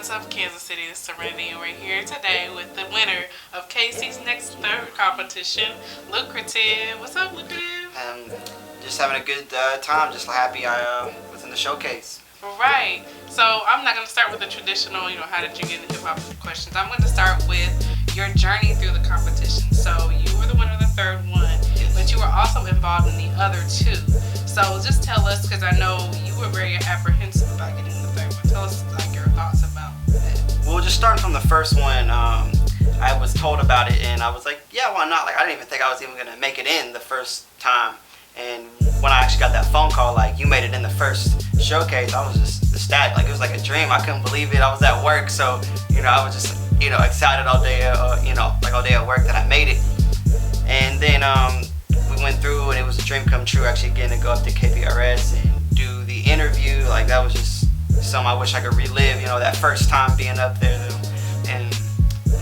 what's up, Kansas City? It's Serenity, and we're here today with the winner of KC's Next third competition, Lukrative. What's up, Lukrative? Just having a good time. Just happy I was in the showcase. Right. So I'm not going to start with the traditional, how did you get into hip-hop questions. I'm going to start with your journey through the competition. So you were the winner of the third one, but you were also involved in the other two. So just tell us, because I know you were very apprehensive about getting the third one. Tell us your thoughts about that. Well, just starting from the first one, I was told about it and I was like, yeah, why not? I didn't even think I was even going to make it in the first time. And when I actually got that phone call, you made it in the first showcase, I was just ecstatic. It was like a dream. I couldn't believe it. I was at work, so I was just excited all day. All day at work that I made it. And then we went through, and it was a dream come true. Actually, getting to go up to KPRS and do the interview. That was just something I wish I could relive. That first time being up there, and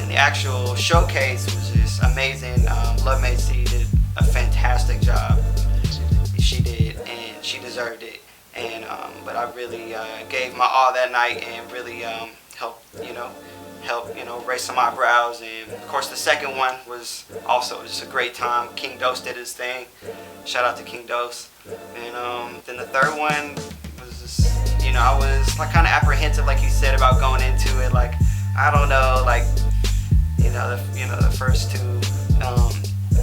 the actual showcase was just amazing. Love Macy did a fantastic job. She did, and she deserved it. And but I really gave my all that night and really helped raise some eyebrows. And of course the second one was also just a great time. King Dose did his thing. Shout out to King Dose. And then the third one was just I was kind of apprehensive, like you said, about going into it. I don't know, the first two.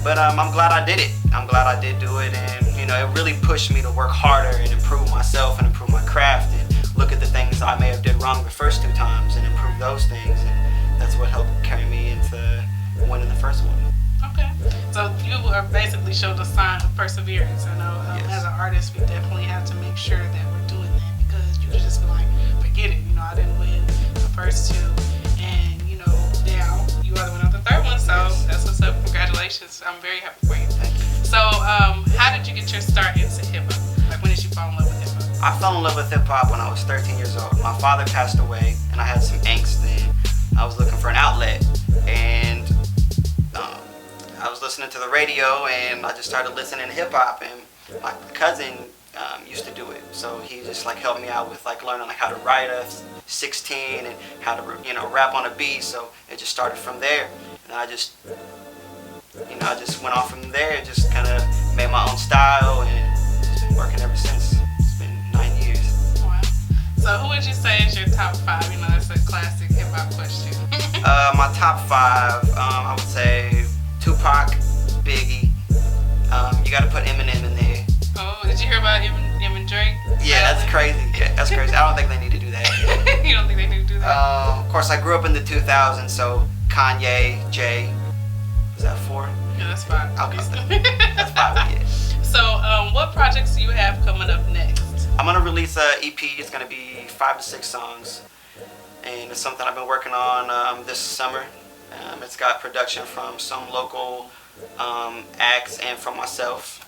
But I'm glad I did it. I'm glad I did do it, and it really pushed me to work harder and improve myself and improve my craft and look at the things I may have did wrong the first two times and improve those things, and that's what helped carry me into winning the first one. Okay, so you basically showed a sign of perseverance. I know Yes. As an artist, we definitely have to make sure that we're doing that, because you could just be like, forget it. I didn't win the first two, and now you are the winner of the third one. So Yes. That's what's up. Congratulations. I'm very happy for you. Thank you. So, how did you get your start into hip hop? When did you fall in love with hip hop? I fell in love with hip hop when I was 13 years old. My father passed away, and I had some angst, and I was looking for an outlet. And I was listening to the radio, and I just started listening to hip hop. And my cousin used to do it, so he just helped me out with learning how to write a 16 and how to rap on a beat. So it just started from there, and I just went on from there and just kind of made my own style, and it's been working ever since. It's been 9 years. Wow. So who would you say is your top five? That's a classic hip hop question. My top five, I would say Tupac, Biggie. You got to put Eminem in there. Oh, did you hear about Eminem Drake? Yeah, that's crazy. Yeah, that's crazy. I don't think they need to do that. You don't think they need to do that? Of course, I grew up in the 2000s, so Kanye, Jay. Is that four? Yeah, that's fine. I'll count that. That's five, yeah. So, what projects do you have coming up next? I'm going to release an EP. It's going to be 5 to 6 songs. And it's something I've been working on this summer. It's got production from some local acts and from myself.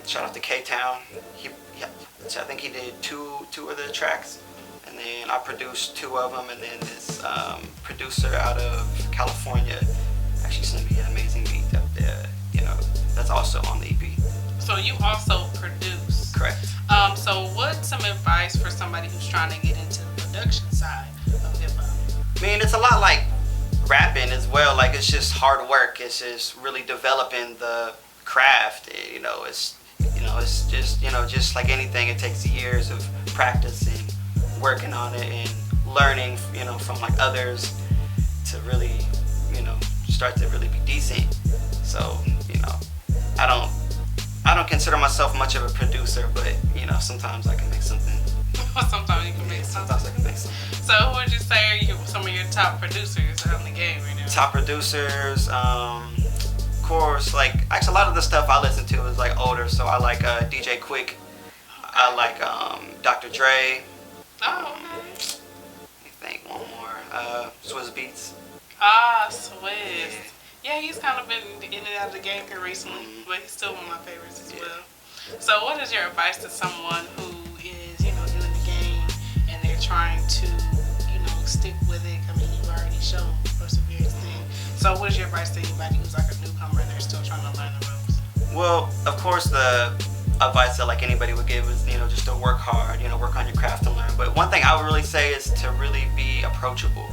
Shout out to K-Town. I think he did two of the tracks. And then I produced 2 of them. And then this producer out of California actually sent me an amazing beat up there. That's also on the EP. So you also produce. Correct. So what's some advice for somebody who's trying to get into the production side of hip hop? I mean, it's a lot like rapping as well. It's just hard work. It's just really developing the craft. It's just like anything. It takes years of practice and working on it and learning, from others to really, start to really be decent. So, I don't consider myself much of a producer, but sometimes I can make something. Sometimes you can make something. Sometimes I can make something. So who would you say are some of your top producers on the game right now? Top producers, of course, actually a lot of the stuff I listen to is older, so I like DJ Quick. Okay. I like Dr. Dre. Oh, okay. I think one more. Swizz Beats. Swiss. Yeah, he's kind of been in and out of the game here recently, but he's still one of my favorites as well. So what is your advice to someone who is, new in the game and they're trying to, stick with it? I mean, you already shown the perseverance thing. So what is your advice to anybody who's a newcomer and they're still trying to learn the ropes? Well, of course, the advice that anybody would give is, just to work hard, work on your craft and learn. But one thing I would really say is to really be approachable.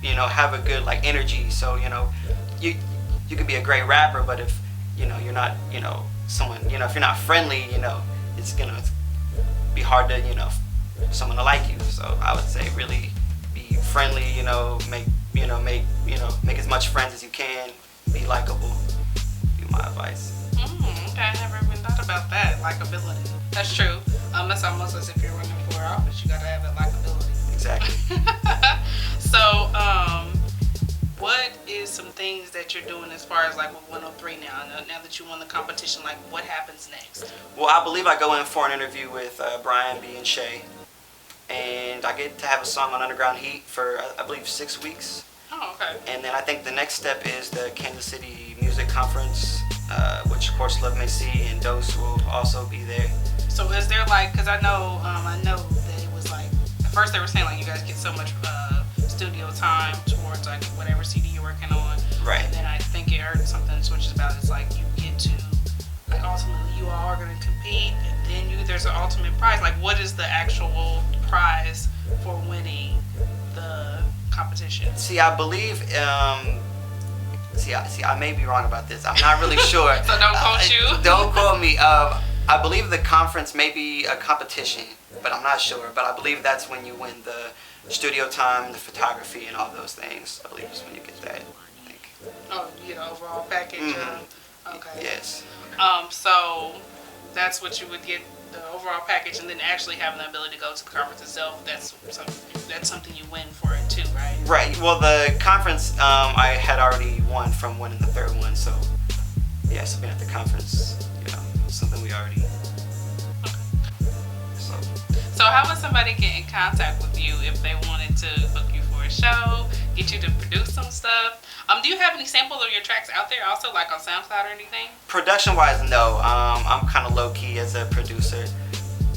You know, have a good like energy. So you know, you could be a great rapper, but if you know you're not, you know, someone, you know, if you're not friendly, you know, it's gonna be hard to, you know, someone to like you. So I would say really be friendly. You know, make as much friends as you can. Be likable. Be my advice. Okay, I never even thought about that. Likability. That's true. That's almost as if you're running for office. You gotta have that likability. Exactly. So, what is some things that you're doing as far as like with 103 now? Now that you won the competition, like what happens next? Well, I believe I go in for an interview with Brian B and Shay, and I get to have a song on Underground Heat for I believe 6 weeks. Oh, okay. And then I think the next step is the Kansas City Music Conference, which of course Love May See and Dose will also be there. So is there like, because I know that it was like, at first they were saying like you guys get so much studio time towards like whatever CD you're working on. Right. And then I think it heard something which is about it's like you get to, like ultimately you all are going to compete and then there's an ultimate prize. Like what is the actual prize for winning the competition? See, I believe, I may be wrong about this. I'm not really sure. So don't quote you. Don't quote me. I believe the conference may be a competition, but I'm not sure. But I believe that's when you win the studio time, the photography, and all those things. I believe is when you get that. I think. Oh, you know, overall package. Mm-hmm. Okay. Yes. So that's what you would get, the overall package, and then actually having the ability to go to the conference itself. That's something you win for it too, right? Right. Well, the conference I had already won from winning the third one, so yes, being at the conference, you know, something we already. So how would somebody get in contact with you if they wanted to book you for a show, get you to produce some stuff? Do you have any samples of your tracks out there also, like on SoundCloud or anything? Production-wise, no. I'm kind of low-key as a producer.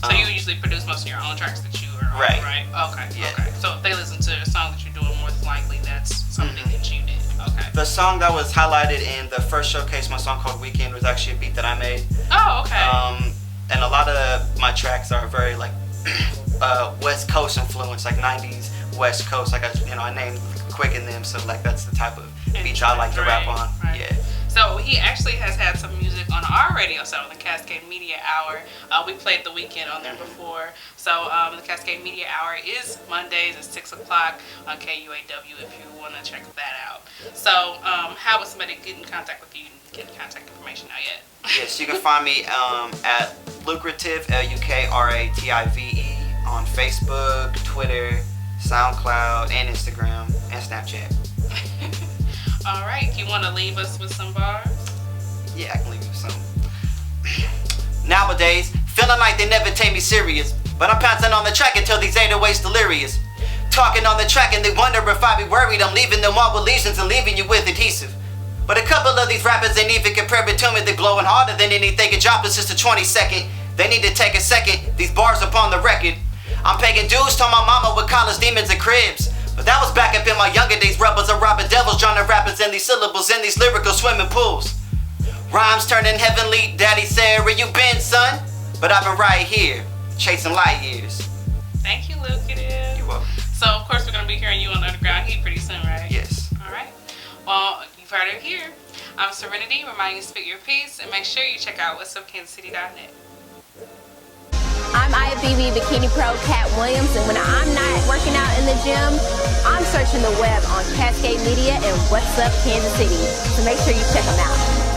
So you usually produce most of your own tracks that you are on, right? Okay, yeah. Okay. So if they listen to a song that you're doing, more than likely that's something that you did. Okay. The song that was highlighted in the first showcase, my song called Weekend, was actually a beat that I made. Oh, okay. And a lot of my tracks are very like West Coast influence, like 90s West Coast. Like I named Quick in them, so like that's the type of beats I like to rap on. Right. Yeah. So he actually has had some music on our radio show, the Cascade Media Hour. We played The Weekend on there before. So the Cascade Media Hour is Mondays at 6 o'clock on KUAW if you want to check that out. So how would somebody get in contact with you and get contact information out yet? Yes, you can find me at Lukrative, Lukrative, on Facebook, Twitter, SoundCloud, and Instagram, and Snapchat. All right, you want to leave us with some bars? Yeah, I can leave you with some. Nowadays, feeling like they never take me serious, but I'm pouncing on the track until these 808s delirious. Talking on the track and they wonder if I be worried I'm leaving them all with lesions and leaving you with adhesive. But a couple of these rappers ain't even comparable to me. They blowing harder than anything. It dropped us just a 22nd. They need to take a second. These bars up on the record. I'm paying dues to my mama with college demons and cribs. But that was back up in my younger days. Rebels are robbing devils, drowning rappers in these syllables, in these lyrical swimming pools. Rhymes turning heavenly. Daddy said, where you been, son? But I've been right here, chasing light years. Thank you, Lukrative. You're welcome. So, of course, we're going to be hearing you on Underground Heat pretty soon, right? Yes. All right. Well, you've heard it here. I'm Serenity, reminding you to spit your piece, and make sure you check out what'supkansascity.net. I'm IFBB Bikini Pro Cat Williams, and when I'm not working out in the gym, I'm searching the web on Cascade Media and What's Up Kansas City. So make sure you check them out.